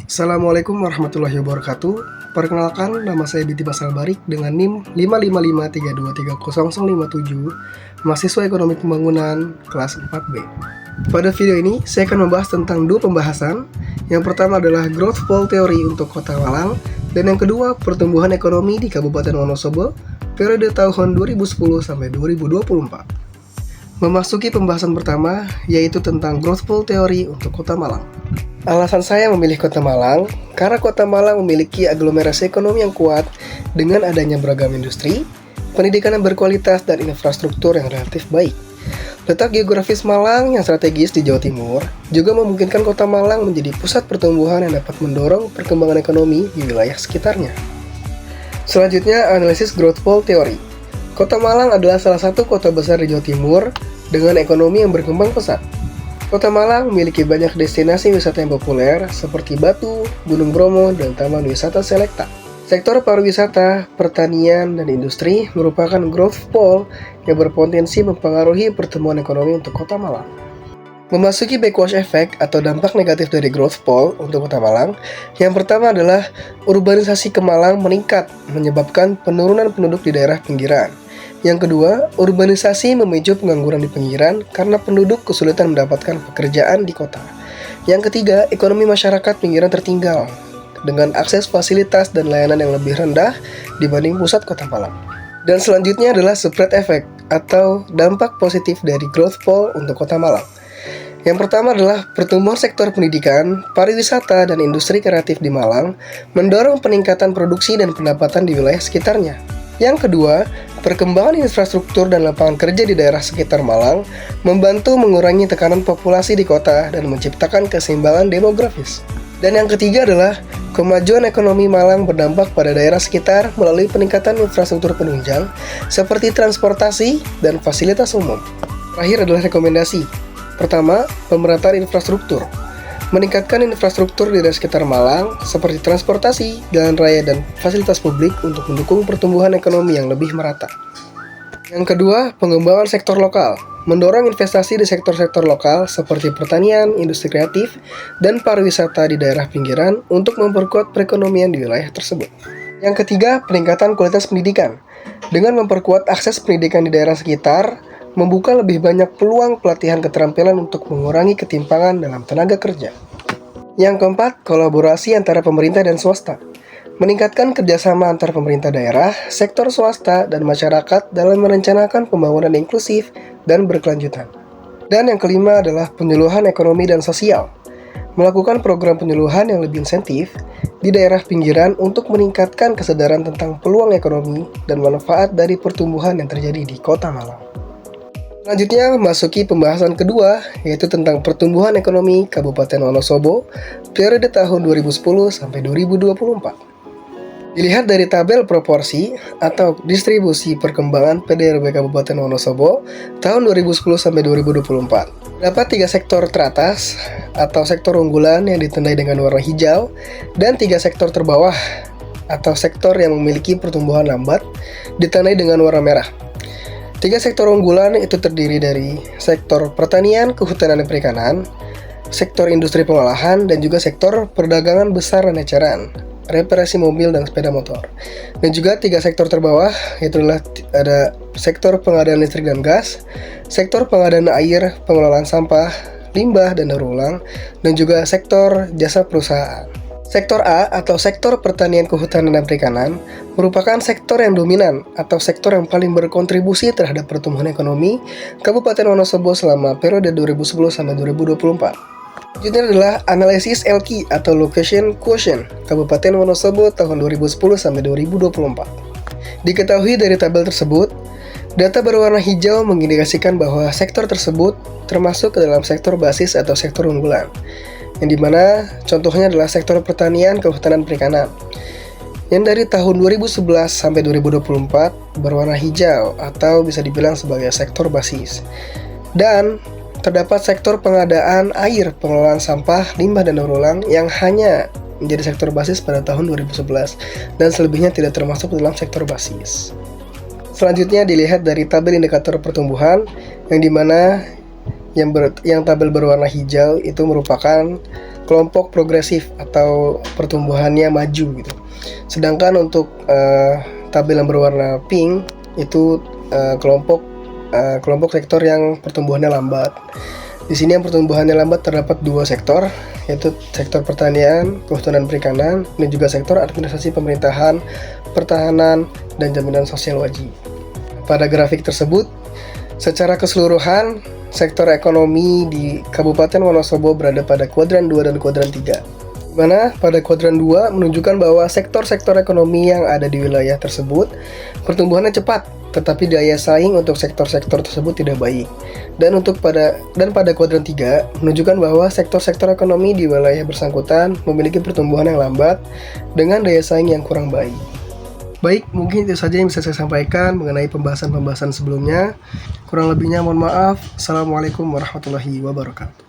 Assalamualaikum warahmatullahi wabarakatuh. Perkenalkan, nama saya Binti Pasal Barik dengan NIM 55532300057, mahasiswa Ekonomi Pembangunan kelas 4B. Pada video ini, saya akan membahas tentang dua pembahasan. Yang pertama adalah Growth Poll Theory untuk Kota Malang, dan yang kedua pertumbuhan ekonomi di Kabupaten Wonosobo periode tahun 2010 sampai 2024. Memasuki pembahasan pertama, yaitu tentang Growth Poll Theory untuk Kota Malang. Alasan saya memilih Kota Malang, karena Kota Malang memiliki aglomerasi ekonomi yang kuat dengan adanya beragam industri, pendidikan yang berkualitas, dan infrastruktur yang relatif baik. Letak geografis Malang yang strategis di Jawa Timur juga memungkinkan Kota Malang menjadi pusat pertumbuhan yang dapat mendorong perkembangan ekonomi di wilayah sekitarnya. Selanjutnya, analisis Growth Poll Theory. Kota Malang adalah salah satu kota besar di Jawa Timur dengan ekonomi yang berkembang pesat. Kota Malang memiliki banyak destinasi wisata yang populer seperti Batu, Gunung Bromo, dan Taman Wisata Selekta. Sektor pariwisata, pertanian, dan industri merupakan growth pole yang berpotensi mempengaruhi pertumbuhan ekonomi untuk Kota Malang. Memasuki backwash effect atau dampak negatif dari growth pole untuk Kota Malang, yang pertama adalah urbanisasi ke Malang meningkat menyebabkan penurunan penduduk di daerah pinggiran. Yang kedua, urbanisasi memicu pengangguran di pinggiran karena penduduk kesulitan mendapatkan pekerjaan di kota. Yang ketiga, ekonomi masyarakat pinggiran tertinggal dengan akses fasilitas dan layanan yang lebih rendah dibanding pusat Kota Malang. Dan selanjutnya adalah spread effect atau dampak positif dari growth pole untuk Kota Malang. Yang pertama adalah pertumbuhan sektor pendidikan, pariwisata, dan industri kreatif di Malang mendorong peningkatan produksi dan pendapatan di wilayah sekitarnya. Yang kedua, perkembangan infrastruktur dan lapangan kerja di daerah sekitar Malang membantu mengurangi tekanan populasi di kota dan menciptakan keseimbangan demografis. Dan yang ketiga adalah kemajuan ekonomi Malang berdampak pada daerah sekitar melalui peningkatan infrastruktur penunjang seperti transportasi dan fasilitas umum. Terakhir adalah rekomendasi. Pertama, pemerataan infrastruktur. Meningkatkan infrastruktur di daerah sekitar Malang seperti transportasi, jalan raya, dan fasilitas publik untuk mendukung pertumbuhan ekonomi yang lebih merata. Yang kedua, pengembangan sektor lokal. Mendorong investasi di sektor-sektor lokal seperti pertanian, industri kreatif, dan pariwisata di daerah pinggiran untuk memperkuat perekonomian di wilayah tersebut. Yang ketiga, peningkatan kualitas pendidikan. Dengan memperkuat akses pendidikan di daerah sekitar, membuka lebih banyak peluang pelatihan keterampilan untuk mengurangi ketimpangan dalam tenaga kerja. Yang keempat, kolaborasi antara pemerintah dan swasta. Meningkatkan kerjasama antar pemerintah daerah, sektor swasta, dan masyarakat dalam merencanakan pembangunan inklusif dan berkelanjutan. Dan yang kelima adalah penyuluhan ekonomi dan sosial. Melakukan program penyuluhan yang lebih insentif di daerah pinggiran untuk meningkatkan kesadaran tentang peluang ekonomi dan manfaat dari pertumbuhan yang terjadi di Kota Malang. Selanjutnya memasuki pembahasan kedua, yaitu tentang pertumbuhan ekonomi Kabupaten Wonosobo periode tahun 2010 sampai 2024. Dilihat dari tabel proporsi atau distribusi perkembangan PDRB Kabupaten Wonosobo tahun 2010 sampai 2024. Dapat 3 sektor teratas atau sektor unggulan yang ditandai dengan warna hijau dan 3 sektor terbawah atau sektor yang memiliki pertumbuhan lambat ditandai dengan warna merah. 3 sektor unggulan itu terdiri dari sektor pertanian, kehutanan, dan perikanan, sektor industri pengolahan, dan juga sektor perdagangan besar dan eceran, reparasi mobil dan sepeda motor. Dan juga 3 sektor terbawah, yaitu adalah ada sektor pengadaan listrik dan gas, sektor pengadaan air, pengelolaan sampah, limbah, dan daur ulang, dan juga sektor jasa perusahaan. Sektor A atau sektor pertanian, kehutanan, dan perikanan merupakan sektor yang dominan atau sektor yang paling berkontribusi terhadap pertumbuhan ekonomi Kabupaten Wonosobo selama periode 2010 sampai 2024. Selanjutnya adalah analisis LQ atau Location Quotient Kabupaten Wonosobo tahun 2010 sampai 2024. Diketahui dari tabel tersebut, data berwarna hijau mengindikasikan bahwa sektor tersebut termasuk ke dalam sektor basis atau sektor unggulan, yang dimana contohnya adalah sektor pertanian, kehutanan, perikanan, yang dari tahun 2011 sampai 2024 berwarna hijau atau bisa dibilang sebagai sektor basis. Dan terdapat sektor pengadaan air, pengelolaan sampah, limbah, dan daur ulang yang hanya menjadi sektor basis pada tahun 2011 dan selebihnya tidak termasuk dalam sektor basis. Selanjutnya dilihat dari tabel indikator pertumbuhan yang dimana yang tabel berwarna hijau itu merupakan kelompok progresif atau pertumbuhannya maju gitu. Sedangkan untuk tabel yang berwarna pink itu kelompok sektor yang pertumbuhannya lambat. Di sini yang pertumbuhannya lambat terdapat dua sektor, yaitu sektor pertanian, kehutanan perikanan, dan juga sektor administrasi pemerintahan, pertahanan, dan jaminan sosial wajib. Pada grafik tersebut, secara keseluruhan, sektor ekonomi di Kabupaten Wonosobo berada pada kuadran 2 dan kuadran 3. Di mana pada kuadran 2 menunjukkan bahwa sektor-sektor ekonomi yang ada di wilayah tersebut pertumbuhannya cepat, tetapi daya saing untuk sektor-sektor tersebut tidak baik. Dan pada kuadran 3 menunjukkan bahwa sektor-sektor ekonomi di wilayah bersangkutan memiliki pertumbuhan yang lambat dengan daya saing yang kurang baik. Baik, mungkin itu saja yang bisa saya sampaikan mengenai pembahasan-pembahasan sebelumnya. Kurang lebihnya mohon maaf. Assalamualaikum warahmatullahi wabarakatuh.